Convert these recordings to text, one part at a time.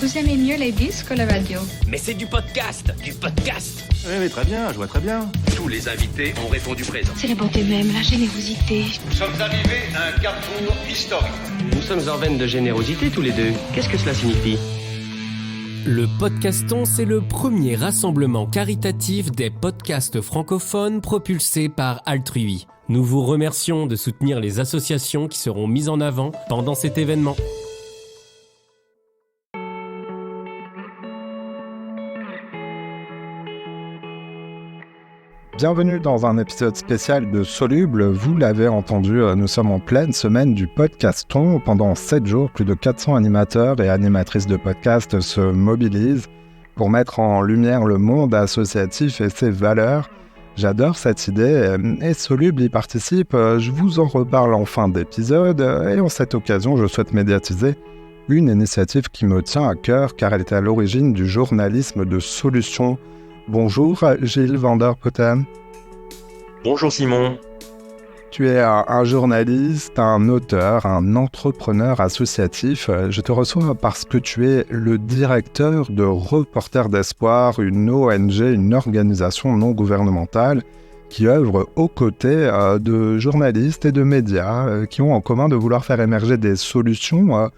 Vous aimez mieux les disques ou la radio? Mais c'est du podcast. Oui, très bien, je vois très bien. Tous les invités ont répondu présent. C'est la bonté même, la générosité. Nous sommes arrivés à un carrefour historique. Nous sommes en veine de générosité tous les deux. Qu'est-ce que cela signifie ? Le Podcaston, c'est le premier rassemblement caritatif des podcasts francophones propulsé par Altrui. Nous vous remercions de soutenir les associations qui seront mises en avant pendant cet événement. Bienvenue dans un épisode spécial de Soluble. Vous l'avez entendu, nous sommes en pleine semaine du Podcaston. Pendant 7 jours, plus de 400 animateurs et animatrices de podcasts se mobilisent pour mettre en lumière le monde associatif et ses valeurs. J'adore cette idée et Soluble y participe. Je vous en reparle en fin d'épisode et en cette occasion, je souhaite médiatiser une initiative qui me tient à cœur car elle est à l'origine du journalisme de solutions. Bonjour Gilles Vanderpoten. Bonjour Simon. Tu es un journaliste, un auteur, un entrepreneur associatif. Je te reçois parce que tu es le directeur de Reporters d'Espoir, une ONG, une organisation non gouvernementale qui œuvre aux côtés de journalistes et de médias qui ont en commun de vouloir faire émerger des solutions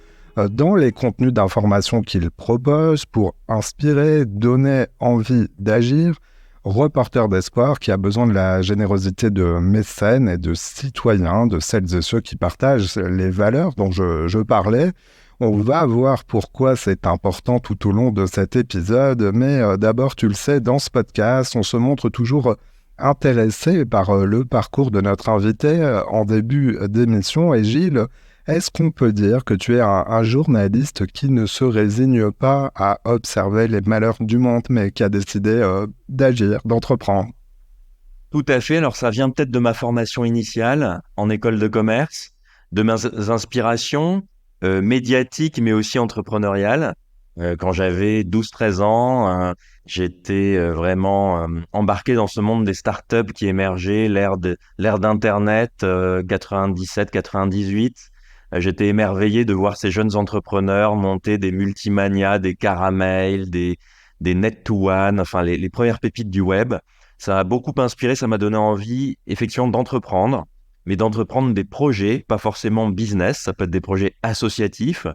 dans les contenus d'information qu'ils proposent pour inspirer, donner envie d'agir. Reporters d'Espoir qui a besoin de la générosité de mécènes et de citoyens, de celles et ceux qui partagent les valeurs dont je parlais. On va voir pourquoi c'est important tout au long de cet épisode, mais d'abord, tu le sais, dans ce podcast, on se montre toujours intéressé par le parcours de notre invité en début d'émission. Et Gilles, est-ce qu'on peut dire que tu es un journaliste qui ne se résigne pas à observer les malheurs du monde, mais qui a décidé d'agir, d'entreprendre? Tout à fait, alors ça vient peut-être de ma formation initiale en école de commerce, de mes inspirations médiatiques mais aussi entrepreneuriales. Quand j'avais 12-13 ans, j'étais vraiment embarqué dans ce monde des startups qui émergeaient, l'ère d'Internet, 97-98. J'étais émerveillé de voir ces jeunes entrepreneurs monter des Multimania, des Caramel, des Net2One, enfin les premières pépites du web. Ça m'a beaucoup inspiré, ça m'a donné envie effectivement d'entreprendre, mais d'entreprendre des projets, pas forcément business, ça peut être des projets associatifs.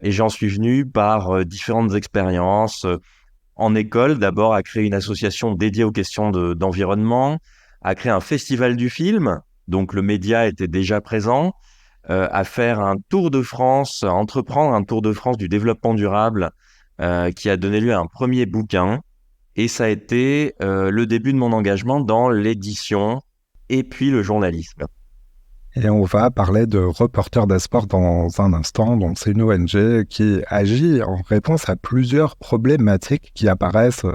Et j'en suis venu par différentes expériences en école, d'abord à créer une association dédiée aux questions d'environnement, à créer un festival du film, donc le média était déjà présent, à faire un tour de France, à entreprendre un tour de France du développement durable qui a donné lieu à un premier bouquin. Et ça a été le début de mon engagement dans l'édition et puis le journalisme. Et on va parler de Reporters d'Espoir dans un instant. Donc, c'est une ONG qui agit en réponse à plusieurs problématiques qui apparaissent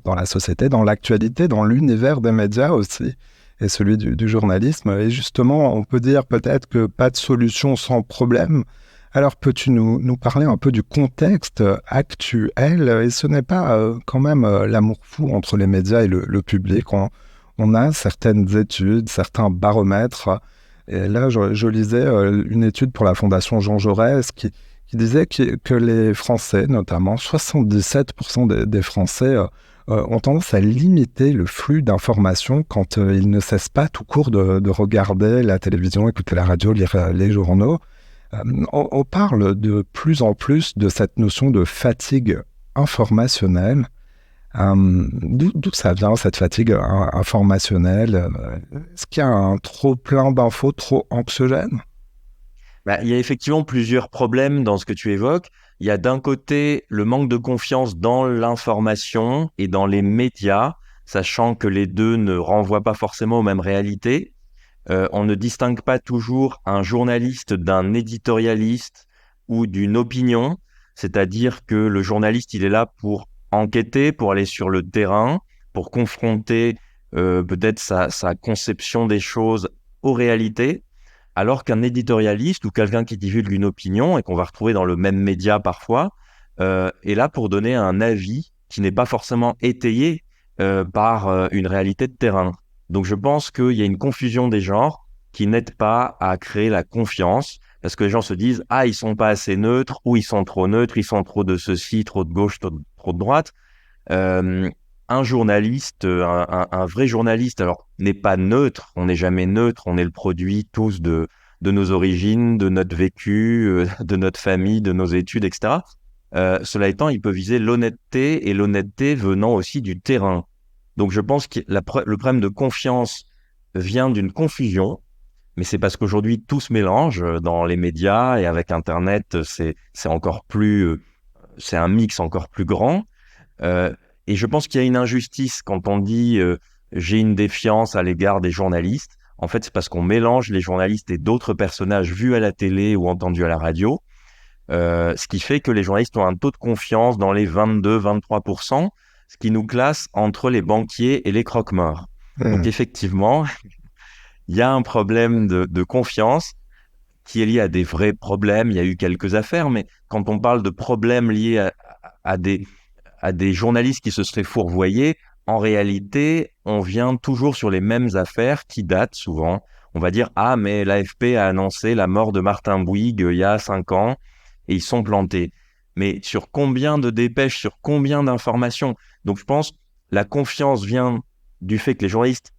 dans la société, dans l'actualité, dans l'univers des médias aussi, et celui du journalisme. Et justement, on peut dire peut-être que pas de solution sans problème. Alors, peux-tu nous parler un peu du contexte actuel? Et ce n'est pas quand même l'amour fou entre les médias et le public. On a certaines études, certains baromètres. Et là, je lisais une étude pour la Fondation Jean Jaurès qui disait que les Français, notamment 77% des Français, ont tendance à limiter le flux d'informations quand ils ne cessent pas tout court de regarder la télévision, écouter la radio, lire les journaux. On parle de plus en plus de cette notion de fatigue informationnelle. D'où ça vient, cette fatigue informationnelle? Est-ce qu'il y a un trop plein d'infos, trop anxiogène? Il y a effectivement plusieurs problèmes dans ce que tu évoques. Il y a d'un côté le manque de confiance dans l'information et dans les médias, sachant que les deux ne renvoient pas forcément aux mêmes réalités. On ne distingue pas toujours un journaliste d'un éditorialiste ou d'une opinion, c'est-à-dire que le journaliste, il est là pour enquêter, pour aller sur le terrain, pour confronter peut-être sa conception des choses aux réalités, alors qu'un éditorialiste ou quelqu'un qui divulgue une opinion et qu'on va retrouver dans le même média parfois, est là pour donner un avis qui n'est pas forcément étayé par une réalité de terrain. Donc je pense qu'il y a une confusion des genres qui n'aide pas à créer la confiance, parce que les gens se disent « Ah, ils sont pas assez neutres » ou « Ils sont trop neutres, ils sont trop de ceci, trop de gauche, trop de droite ». Un journaliste, un vrai journaliste, alors, n'est pas neutre, on n'est jamais neutre, on est le produit tous de nos origines, de notre vécu, de notre famille, de nos études, etc. Cela étant, il peut viser l'honnêteté, et l'honnêteté venant aussi du terrain. Donc je pense que le problème de confiance vient d'une confusion, mais c'est parce qu'aujourd'hui tout se mélange dans les médias, et avec Internet, c'est encore plus, c'est un mix encore plus grand. Et je pense qu'il y a une injustice quand on dit j'ai une défiance à l'égard des journalistes. En fait, c'est parce qu'on mélange les journalistes et d'autres personnages vus à la télé ou entendus à la radio, ce qui fait que les journalistes ont un taux de confiance dans les 22-23%, ce qui nous classe entre les banquiers et les croque-morts. Donc effectivement, il y a un problème de confiance qui est lié à des vrais problèmes. Il y a eu quelques affaires, mais quand on parle de problèmes liés à des journalistes qui se seraient fourvoyés, en réalité, on vient toujours sur les mêmes affaires qui datent souvent. On va dire « Ah, mais l'AFP a annoncé la mort de Martin Bouygues il y a 5 ans et ils sont plantés. » Mais sur combien de dépêches, sur combien d'informations? Donc je pense que la confiance vient du fait que les journalistes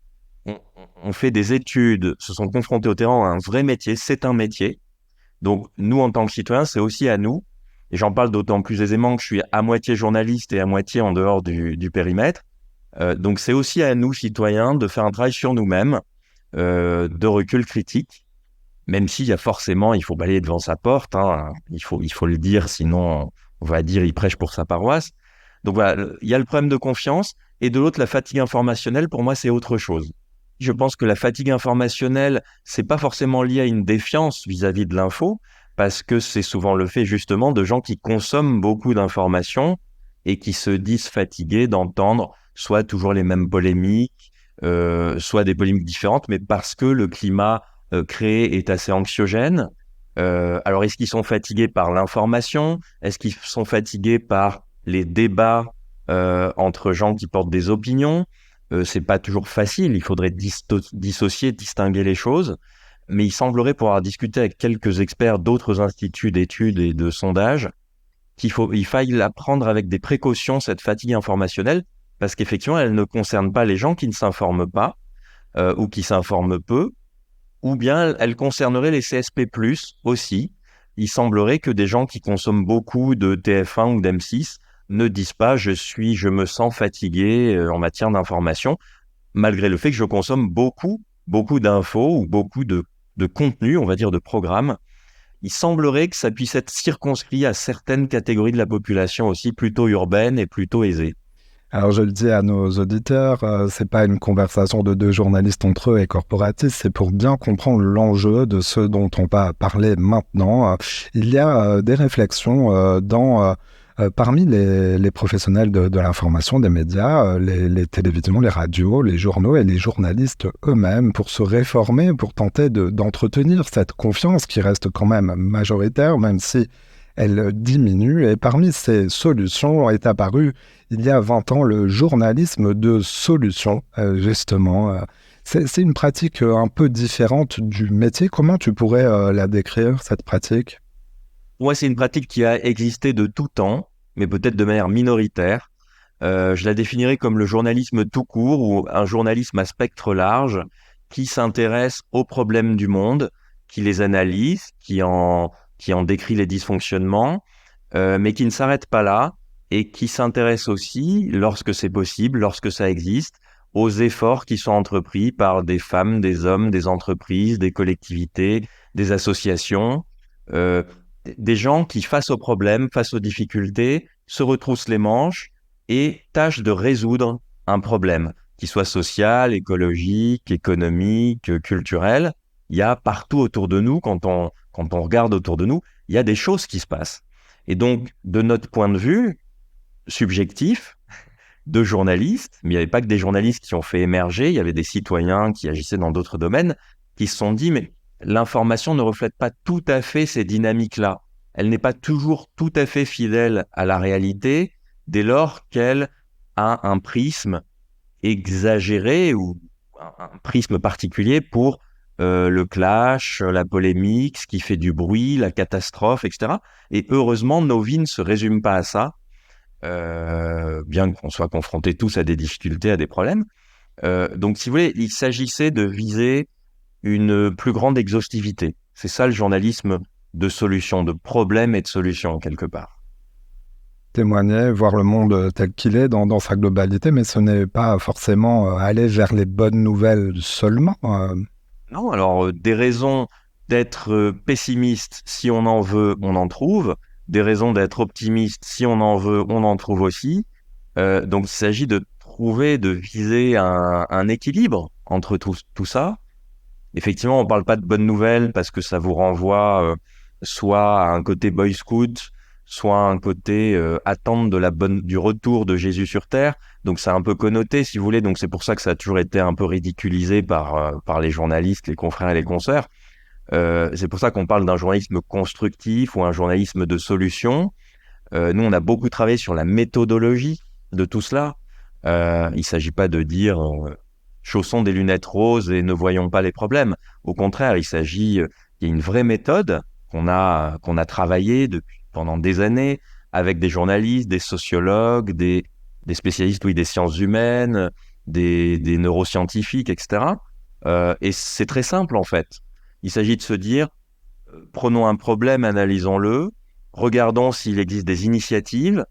ont fait des études, se sont confrontés au terrain, à un vrai métier, c'est un métier. Donc nous, en tant que citoyens, c'est aussi à nous. Et j'en parle d'autant plus aisément que je suis à moitié journaliste et à moitié en dehors du périmètre. Donc c'est aussi à nous, citoyens, de faire un travail sur nous-mêmes, de recul critique, même s'il y a forcément, il faut balayer devant sa porte, hein, il faut le dire, sinon on va dire il prêche pour sa paroisse. Donc voilà, il y a le problème de confiance, et de l'autre, la fatigue informationnelle, pour moi, c'est autre chose. Je pense que la fatigue informationnelle, c'est pas forcément lié à une défiance vis-à-vis de l'info, parce que c'est souvent le fait justement de gens qui consomment beaucoup d'informations et qui se disent fatigués d'entendre soit toujours les mêmes polémiques, soit des polémiques différentes, mais parce que le climat créé est assez anxiogène. Alors, est-ce qu'ils sont fatigués par l'information? Est-ce qu'ils sont fatigués par les débats entre gens qui portent des opinions? C'est pas toujours facile, il faudrait dissocier, distinguer les choses. Mais il semblerait, pour avoir discuté avec quelques experts d'autres instituts d'études et de sondages, il faille la prendre avec des précautions, cette fatigue informationnelle, parce qu'effectivement, elle ne concerne pas les gens qui ne s'informent pas ou qui s'informent peu, ou bien elle concernerait les CSP+, aussi. Il semblerait que des gens qui consomment beaucoup de TF1 ou d'M6 ne disent pas « je me sens fatigué en matière d'information », malgré le fait que je consomme beaucoup d'infos ou beaucoup de contenu, on va dire de programmes. Il semblerait que ça puisse être circonscrit à certaines catégories de la population aussi, plutôt urbaines et plutôt aisées. Alors je le dis à nos auditeurs, c'est pas une conversation de deux journalistes entre eux et corporatistes, c'est pour bien comprendre l'enjeu de ce dont on va parler maintenant. Il y a des réflexions parmi les professionnels de l'information, des médias, les télévisions, les radios, les journaux et les journalistes eux-mêmes pour se réformer, pour tenter d'entretenir cette confiance qui reste quand même majoritaire, même si elle diminue. Et parmi ces solutions est apparu, il y a 20 ans, le journalisme de solution, justement. C'est une pratique un peu différente du métier. Comment tu pourrais la décrire, cette pratique ? Ouais, c'est une pratique qui a existé de tout temps, mais peut-être de manière minoritaire. Je la définirais comme le journalisme tout court, ou un journalisme à spectre large, qui s'intéresse aux problèmes du monde, qui les analyse, qui en décrit les dysfonctionnements, mais qui ne s'arrête pas là, et qui s'intéresse aussi, lorsque c'est possible, lorsque ça existe, aux efforts qui sont entrepris par des femmes, des hommes, des entreprises, des collectivités, des associations, des gens qui, face aux problèmes, face aux difficultés, se retroussent les manches et tâchent de résoudre un problème, qui soit social, écologique, économique, culturel. Il y a partout autour de nous, quand on regarde autour de nous, il y a des choses qui se passent. Et donc, de notre point de vue subjectif, de journalistes, mais il n'y avait pas que des journalistes qui ont fait émerger, il y avait des citoyens qui agissaient dans d'autres domaines, qui se sont dit, mais l'information ne reflète pas tout à fait ces dynamiques-là. Elle n'est pas toujours tout à fait fidèle à la réalité, dès lors qu'elle a un prisme exagéré ou un prisme particulier pour le clash, la polémique, ce qui fait du bruit, la catastrophe, etc. Et heureusement, nos vies ne se résument pas à ça, bien qu'on soit confrontés tous à des difficultés, à des problèmes. Donc, si vous voulez, il s'agissait de viser une plus grande exhaustivité. C'est ça le journalisme de solution, de problème et de solution, quelque part. Témoigner, voir le monde tel qu'il est dans sa globalité, mais ce n'est pas forcément aller vers les bonnes nouvelles seulement. Non, alors des raisons d'être pessimiste, si on en veut, on en trouve. Des raisons d'être optimiste, si on en veut, on en trouve aussi. Donc il s'agit de viser un équilibre entre tout ça. Effectivement, on ne parle pas de bonnes nouvelles parce que ça vous renvoie soit à un côté Boy Scout, soit à un côté attente du retour de Jésus sur Terre. Donc c'est un peu connoté, si vous voulez. Donc c'est pour ça que ça a toujours été un peu ridiculisé par les journalistes, les confrères et les consoeurs. C'est pour ça qu'on parle d'un journalisme constructif ou un journalisme de solution. Nous, on a beaucoup travaillé sur la méthodologie de tout cela. Il ne s'agit pas de dire chaussons des lunettes roses et ne voyons pas les problèmes. Au contraire, il y a une vraie méthode qu'on a travaillée pendant des années avec des journalistes, des sociologues, des spécialistes des sciences humaines, des neuroscientifiques, etc. Et c'est très simple en fait. Il s'agit de se dire, prenons un problème, analysons-le, regardons s'il existe des initiatives,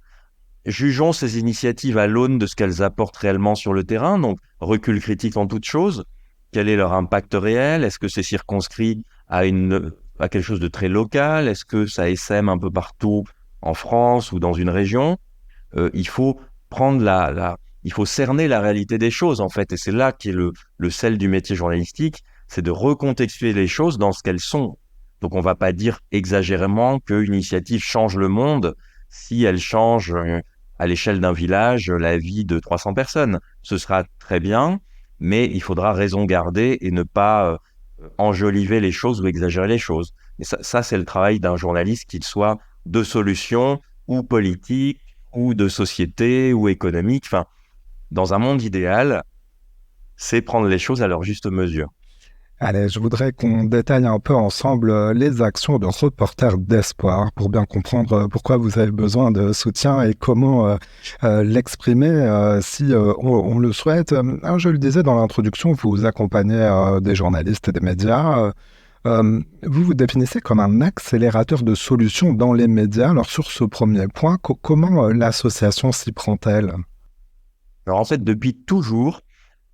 jugeons ces initiatives à l'aune de ce qu'elles apportent réellement sur le terrain, donc recul critique en toute chose, quel est leur impact réel, est-ce que c'est circonscrit à quelque chose de très local, est-ce que ça essaime un peu partout en France ou dans une région. Il faut il faut cerner la réalité des choses en fait, et c'est là qu'est le sel du métier journalistique, c'est de recontextuer les choses dans ce qu'elles sont. Donc on ne va pas dire exagérément qu'une initiative change le monde si elle change à l'échelle d'un village la vie de 300 personnes. Ce sera très bien, mais il faudra raison garder et ne pas enjoliver les choses ou exagérer les choses. Et ça c'est le travail d'un journaliste, qu'il soit de solution ou politique ou de société ou économique. Enfin, dans un monde idéal, c'est prendre les choses à leur juste mesure. Allez, je voudrais qu'on détaille un peu ensemble les actions de Reporters d'Espoir pour bien comprendre pourquoi vous avez besoin de soutien et comment l'exprimer si on le souhaite. Je le disais dans l'introduction, vous accompagnez des journalistes et des médias. Vous vous définissez comme un accélérateur de solutions dans les médias. Alors sur ce premier point, comment l'association s'y prend-elle ? Alors en fait, depuis toujours,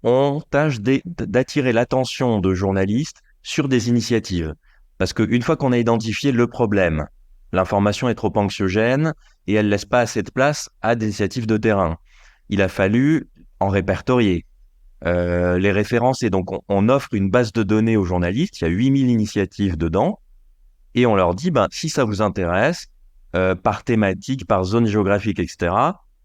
on tâche d'attirer l'attention de journalistes sur des initiatives. Parce qu'une fois qu'on a identifié le problème, l'information est trop anxiogène et elle ne laisse pas assez de place à des initiatives de terrain. Il a fallu en répertorier les références. Et donc, on offre une base de données aux journalistes. Il y a 8000 initiatives dedans. Et on leur dit, si ça vous intéresse, par thématique, par zone géographique, etc.,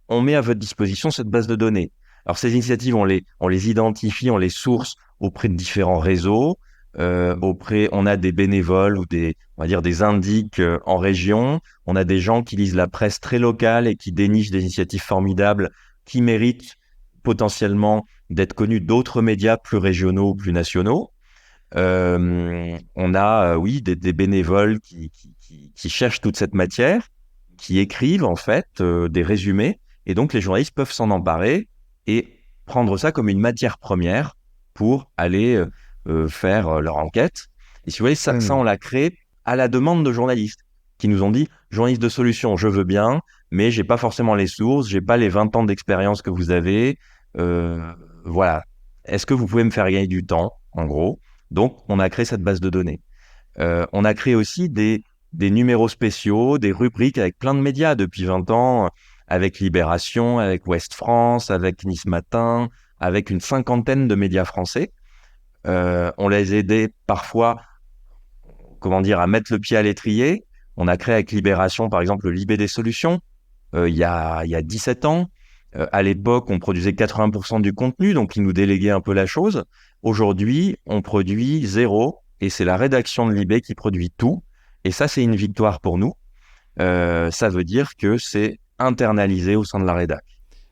on met à votre disposition cette base de données. Alors, ces initiatives, on les identifie, on les source auprès de différents réseaux. On a des bénévoles ou on va dire des indiques en région. On a des gens qui lisent la presse très locale et qui dénichent des initiatives formidables qui méritent potentiellement d'être connus d'autres médias plus régionaux, plus nationaux. On a, des bénévoles qui cherchent toute cette matière, qui écrivent en fait des résumés. Et donc, les journalistes peuvent s'en emparer et prendre ça comme une matière première pour aller faire leur enquête. Et si vous voyez, ça, on l'a créé à la demande de journalistes qui nous ont dit « Journaliste de solution, je veux bien, mais j'ai pas forcément les sources, j'ai pas les 20 ans d'expérience que vous avez. Voilà. Est-ce que vous pouvez me faire gagner du temps, en gros ?» Donc, on a créé cette base de données. On a créé aussi des numéros spéciaux, des rubriques avec plein de médias depuis 20 ans, avec Libération, avec Ouest France, avec Nice Matin, avec une 50aine de médias français. On les aidait parfois, à mettre le pied à l'étrier. On a créé avec Libération, par exemple, le Libé des solutions, il y a 17 ans. À l'époque, on produisait 80% du contenu, donc ils nous déléguaient un peu la chose. Aujourd'hui, on produit 0, et c'est la rédaction de Libé qui produit tout. Et ça, c'est une victoire pour nous. Ça veut dire que c'est internalisé au sein de la rédac.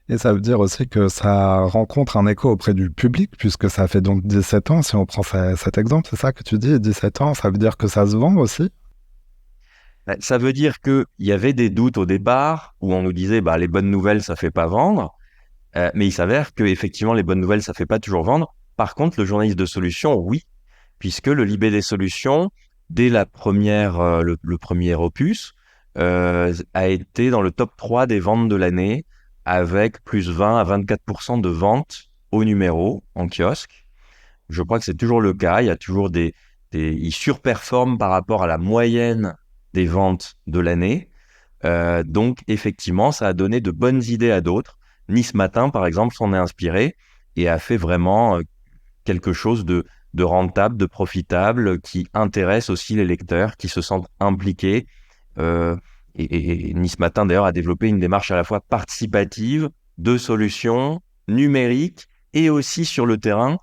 Et ça veut dire aussi que ça rencontre un écho auprès du public, puisque ça fait donc 17 ans, si on prend cet exemple, c'est ça que tu dis, 17 ans, ça veut dire que ça se vend aussi? Ça veut dire qu'il y avait des doutes au départ, où on nous disait les bonnes nouvelles, ça fait pas vendre. Mais il s'avère que effectivement les bonnes nouvelles, ça fait pas toujours vendre. Par contre, le journaliste de solution, oui, puisque le Libé des solutions, dès la première, le premier opus, a été dans le top 3 des ventes de l'année, avec plus 20 à 24% de ventes au numéro en kiosque. Je crois que c'est toujours le cas. Il y a toujours ils surperforment par rapport à la moyenne des ventes de l'année. Donc, effectivement, ça a donné de bonnes idées à d'autres. Nice Matin, par exemple, s'en est inspiré et a fait vraiment quelque chose de rentable, de profitable, qui intéresse aussi les lecteurs, qui se sentent impliqués. Et Nice Matin, d'ailleurs, a développé une démarche à la fois participative, de solutions, numérique, et aussi sur le terrain,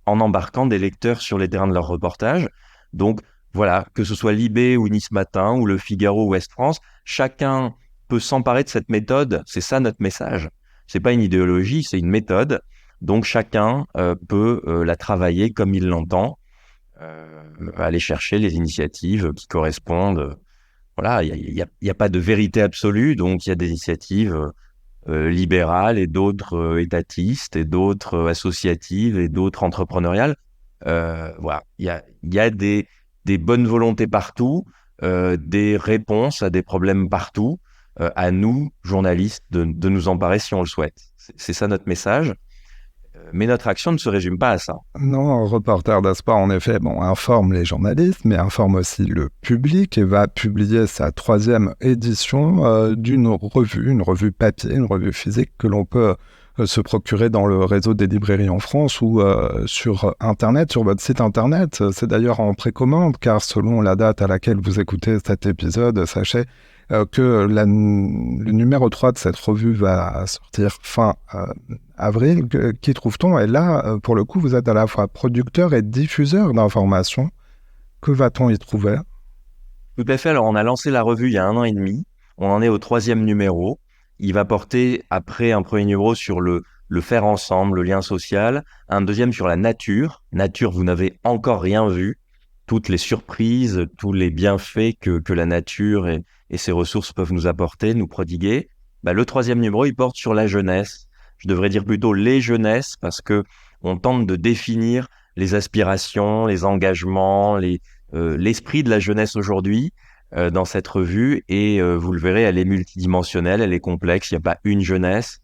en embarquant des lecteurs sur les terrains de leurs reportages. Donc, voilà, que ce soit Libé ou Nice Matin ou Le Figaro ou Ouest France, chacun peut s'emparer de cette méthode. C'est ça notre message. C'est pas une idéologie, c'est une méthode. Donc chacun peut la travailler comme il l'entend, aller chercher les initiatives qui correspondent. Voilà, il y a pas de vérité absolue, donc il y a des initiatives libérales et d'autres étatistes et d'autres associatives et d'autres entrepreneuriales. Voilà, il y a des bonnes volontés partout, des réponses à des problèmes partout. À nous, journalistes, de nous emparer si on le souhaite. C'est ça notre message. Mais notre action ne se résume pas à ça. Non, Reporters d'Espoir, en effet, informe les journalistes, mais informe aussi le public et va publier sa 3e édition d'une revue, une revue papier, une revue physique que l'on peut se procurer dans le réseau des librairies en France ou sur Internet, sur votre site Internet. C'est d'ailleurs en précommande, car selon la date à laquelle vous écoutez cet épisode, sachez que le numéro 3 de cette revue va sortir fin avril. Qu'y trouve-t-on? Et là, pour le coup, vous êtes à la fois producteur et diffuseur d'informations. Que va-t-on y trouver? Tout à fait. Alors, on a lancé la revue il y a 1 an et demi. On en est au 3e numéro. Il va porter, après un premier numéro, sur le faire ensemble, le lien social. Un deuxième sur la nature. Nature, vous n'avez encore rien vu. Toutes les surprises, tous les bienfaits que la nature et ses ressources peuvent nous apporter, nous prodiguer. Le 3e numéro, il porte sur la jeunesse. Je devrais dire plutôt les jeunesses, parce que on tente de définir les aspirations, les engagements, l'esprit de la jeunesse aujourd'hui dans cette revue. Et vous le verrez, elle est multidimensionnelle, elle est complexe. Il n'y a pas une jeunesse.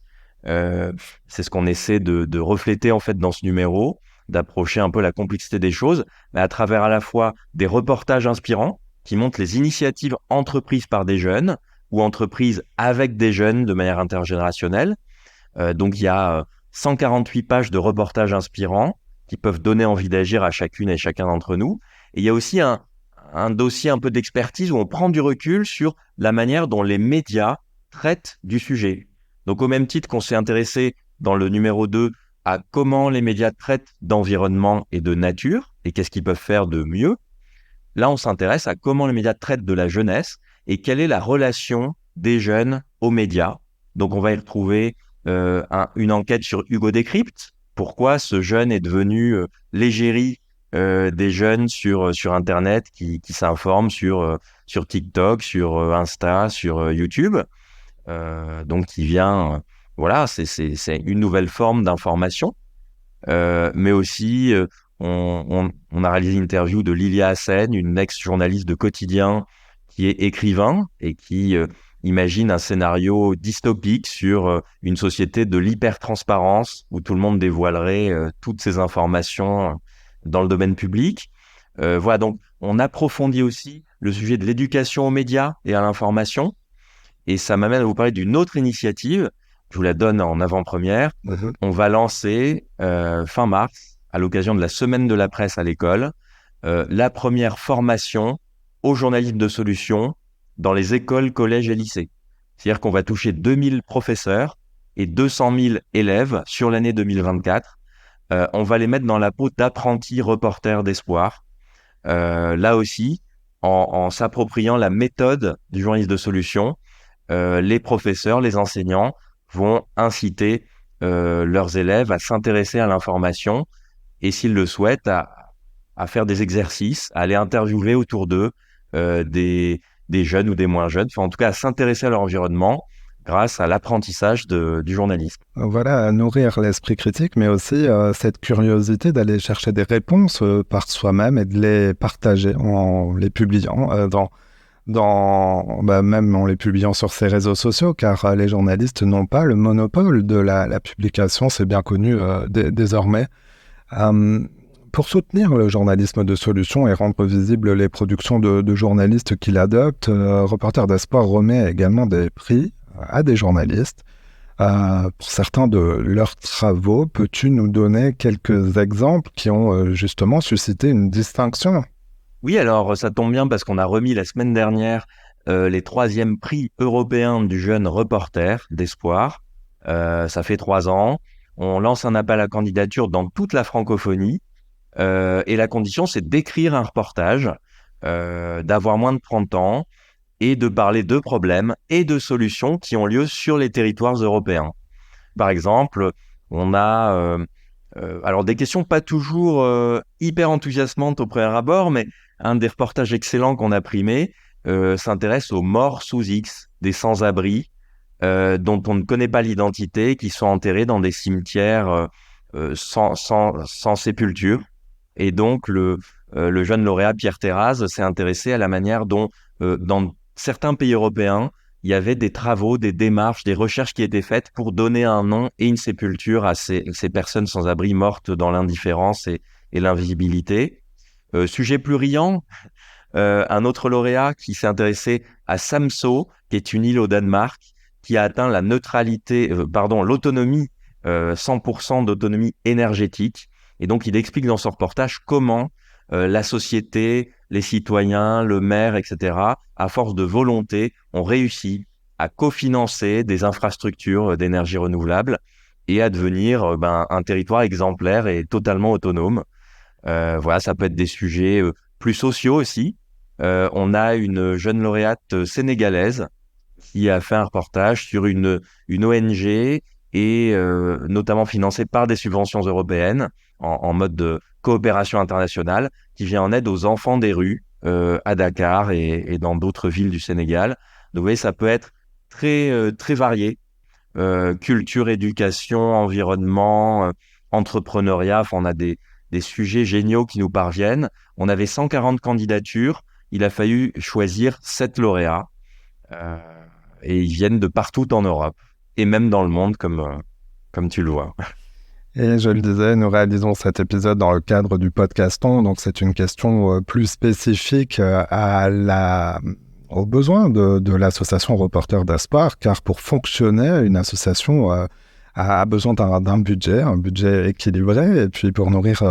C'est ce qu'on essaie de refléter en fait dans ce numéro, d'approcher un peu la complexité des choses, mais à travers à la fois des reportages inspirants qui montrent les initiatives entreprises par des jeunes ou entreprises avec des jeunes de manière intergénérationnelle. Donc il y a 148 pages de reportages inspirants qui peuvent donner envie d'agir à chacune et chacun d'entre nous. Et il y a aussi un dossier un peu d'expertise où on prend du recul sur la manière dont les médias traitent du sujet. Donc au même titre qu'on s'est intéressé dans le numéro 2 à comment les médias traitent d'environnement et de nature et qu'est-ce qu'ils peuvent faire de mieux, là on s'intéresse à comment les médias traitent de la jeunesse et quelle est la relation des jeunes aux médias. Donc on va y retrouver une enquête sur Hugo Décrypte. Pourquoi ce jeune est devenu l'égérie des jeunes sur Internet qui s'informent sur TikTok, sur Insta, sur YouTube. Donc qui vient... Voilà, c'est une nouvelle forme d'information. Mais aussi, on a réalisé une interview de Lilia Hassen, une ex-journaliste de Quotidien qui est écrivain et qui imagine un scénario dystopique sur une société de l'hyper-transparence où tout le monde dévoilerait toutes ces informations dans le domaine public. Voilà, donc on approfondit aussi le sujet de l'éducation aux médias et à l'information. Et ça m'amène à vous parler d'une autre initiative. Je vous la donne en avant-première. On va lancer fin mars, à l'occasion de la semaine de la presse à l'école, la première formation au journalisme de solution dans les écoles, collèges et lycées. C'est-à-dire qu'on va toucher 2000 professeurs et 200 000 élèves sur l'année 2024. On va les mettre dans la peau d'apprentis reporters d'espoir. Là aussi, en s'appropriant la méthode du journalisme de solution, les professeurs, les enseignants vont inciter leurs élèves à s'intéresser à l'information et, s'ils le souhaitent, à faire des exercices, à aller interviewer autour d'eux des jeunes ou des moins jeunes, enfin en tout cas à s'intéresser à leur environnement grâce à l'apprentissage du journalisme. Voilà, à nourrir l'esprit critique, mais aussi cette curiosité d'aller chercher des réponses par soi-même et de les partager en les publiant même en les publiant sur ces réseaux sociaux, car les journalistes n'ont pas le monopole de la publication, c'est bien connu désormais. Pour soutenir le journalisme de solution et rendre visibles les productions de journalistes qui l'adoptent, Reporters d'Espoir remet également des prix à des journalistes. Pour certains de leurs travaux, peux-tu nous donner quelques exemples qui ont justement suscité une distinction ? Oui, alors ça tombe bien parce qu'on a remis la semaine dernière les 3e prix européens du jeune reporter d'Espoir. Ça fait 3 ans. On lance un appel à candidature dans toute la francophonie. Et la condition, c'est d'écrire un reportage, d'avoir moins de 30 ans et de parler de problèmes et de solutions qui ont lieu sur les territoires européens. Par exemple, on a alors des questions pas toujours hyper enthousiasmantes au premier abord, mais un des reportages excellents qu'on a primé s'intéresse aux morts sous X, des sans-abri dont on ne connaît pas l'identité, qui sont enterrés dans des cimetières sans sépulture. Et donc, le jeune lauréat Pierre Terraz s'est intéressé à la manière dont, dans certains pays européens, il y avait des travaux, des démarches, des recherches qui étaient faites pour donner un nom et une sépulture à ces personnes sans abri mortes dans l'indifférence et l'invisibilité. Sujet plus riant, un autre lauréat qui s'est intéressé à Samsø, qui est une île au Danemark, qui a atteint l'autonomie, 100% d'autonomie énergétique. Et donc, il explique dans son reportage comment la société, les citoyens, le maire, etc., à force de volonté, ont réussi à cofinancer des infrastructures d'énergie renouvelable et à devenir un territoire exemplaire et totalement autonome. Voilà, ça peut être des sujets plus sociaux aussi. On a une jeune lauréate sénégalaise qui a fait un reportage sur une ONG et notamment financée par des subventions européennes en mode de coopération internationale, qui vient en aide aux enfants des rues à Dakar et dans d'autres villes du Sénégal. Donc vous voyez, ça peut être très, très varié. Culture, éducation, environnement, entrepreneuriat, enfin, on a des sujets géniaux qui nous parviennent. On avait 140 candidatures, il a fallu choisir 7 lauréats et ils viennent de partout en Europe et même dans le monde comme tu le vois. Et je le disais, nous réalisons cet épisode dans le cadre du podcaston, donc c'est une question plus spécifique aux besoins de l'association Reporters d'Espoir, car pour fonctionner, une association a besoin d'un budget, un budget équilibré, et puis pour nourrir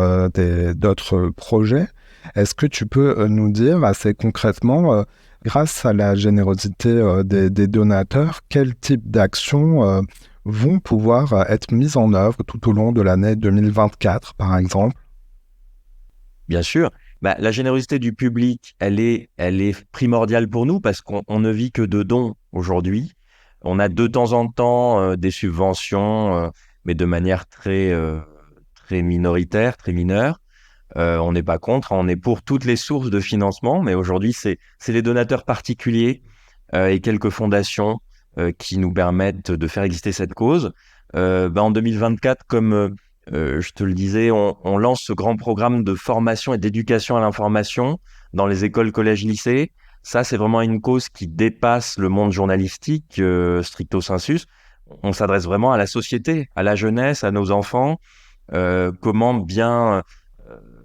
d'autres projets. Est-ce que tu peux nous dire assez concrètement, grâce à la générosité des donateurs, quel type d'actions vont pouvoir être mises en œuvre tout au long de l'année 2024, par exemple ? Bien sûr. La générosité du public, elle est primordiale pour nous parce qu'on ne vit que de dons aujourd'hui. On a de temps en temps des subventions, mais de manière très minoritaire, très mineure. On n'est pas contre, on est pour toutes les sources de financement, mais aujourd'hui, c'est les donateurs particuliers et quelques fondations qui nous permettent de faire exister cette cause. En 2024, comme je te le disais, on lance ce grand programme de formation et d'éducation à l'information dans les écoles, collèges, lycées. Ça, c'est vraiment une cause qui dépasse le monde journalistique stricto sensu. On s'adresse vraiment à la société, à la jeunesse, à nos enfants. Comment bien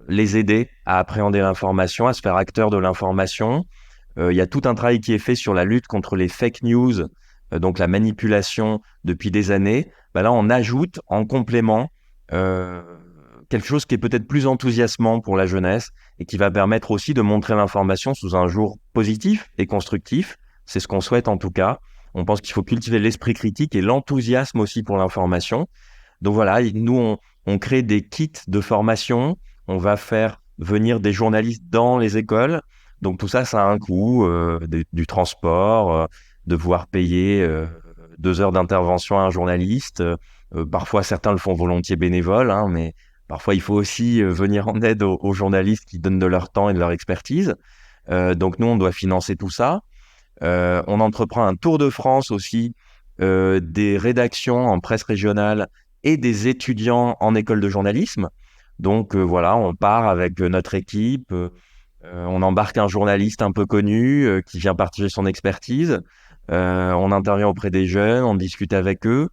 les aider à appréhender l'information, à se faire acteurs de l'information. Il y a tout un travail qui est fait sur la lutte contre les fake news, donc la manipulation depuis des années. Là, on ajoute en complément quelque chose qui est peut-être plus enthousiasmant pour la jeunesse et qui va permettre aussi de montrer l'information sous un jour positif et constructif. C'est ce qu'on souhaite en tout cas. On pense qu'il faut cultiver l'esprit critique et l'enthousiasme aussi pour l'information. Donc voilà, nous, on crée des kits de formation. On va faire venir des journalistes dans les écoles. Donc tout ça, ça a un coût, du transport, de pouvoir payer 2 heures d'intervention à un journaliste. Parfois, certains le font volontiers bénévole, hein, mais parfois, il faut aussi venir en aide aux journalistes qui donnent de leur temps et de leur expertise. Donc, nous, on doit financer tout ça. On entreprend un tour de France aussi des rédactions en presse régionale et des étudiants en école de journalisme. Donc, voilà, on part avec notre équipe. On embarque un journaliste un peu connu qui vient partager son expertise. On intervient auprès des jeunes, on discute avec eux.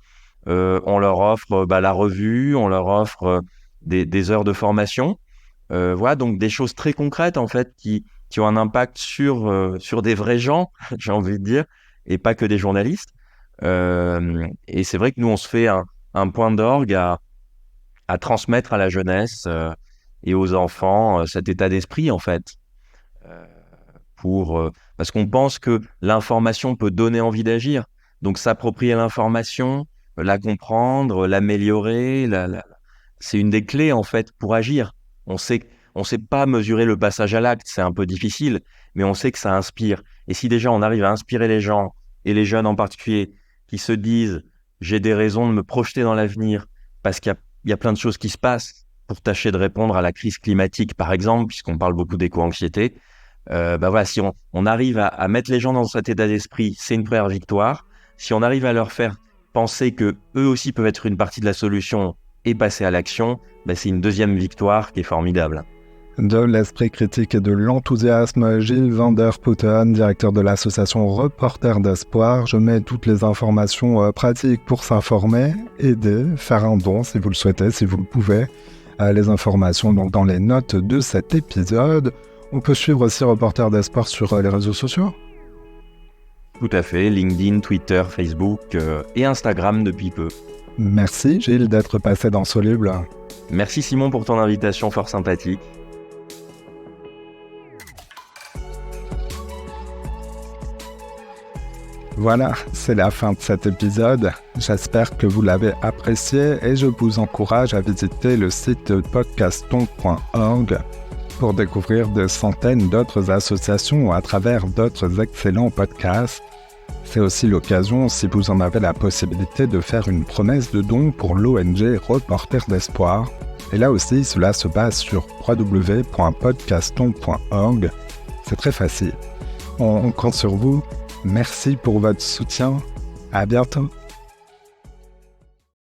On leur offre la revue, on leur offre des heures de formation. Voilà, donc des choses très concrètes en fait qui ont un impact sur des vrais gens, j'ai envie de dire, et pas que des journalistes. Et c'est vrai que nous, on se fait un point d'orgue à transmettre à la jeunesse et aux enfants cet état d'esprit en fait. Parce qu'on pense que l'information peut donner envie d'agir. Donc s'approprier l'information, la comprendre, l'améliorer, c'est une des clés en fait pour agir. On sait pas mesurer le passage à l'acte, c'est un peu difficile, mais on sait que ça inspire. Et si déjà on arrive à inspirer les gens, et les jeunes en particulier, qui se disent « j'ai des raisons de me projeter dans l'avenir » parce qu'il y a plein de choses qui se passent pour tâcher de répondre à la crise climatique par exemple, puisqu'on parle beaucoup d'éco-anxiété, voilà, si on arrive à mettre les gens dans cet état d'esprit, c'est une première victoire. Si on arrive à leur faire penser que eux aussi peuvent être une partie de la solution et passer à l'action, c'est une deuxième victoire qui est formidable. De l'esprit critique et de l'enthousiasme, Gilles van der Putten, directeur de l'association Reporters d'Espoir. Je mets toutes les informations pratiques pour s'informer, aider, faire un don si vous le souhaitez, si vous le pouvez. Les informations donc dans les notes de cet épisode. On peut suivre aussi Reporters d'Espoir sur les réseaux sociaux ? Tout à fait, LinkedIn, Twitter, Facebook et Instagram depuis peu. Merci Gilles d'être passé dans Soluble. Merci Simon pour ton invitation fort sympathique. Voilà, c'est la fin de cet épisode. J'espère que vous l'avez apprécié et je vous encourage à visiter le site podcaston.org pour découvrir des centaines d'autres associations à travers d'autres excellents podcasts. C'est aussi l'occasion, si vous en avez la possibilité, de faire une promesse de don pour l'ONG Reporters d'Espoir. Et là aussi, cela se passe sur www.podcaston.org. C'est très facile. On compte sur vous. Merci pour votre soutien. À bientôt.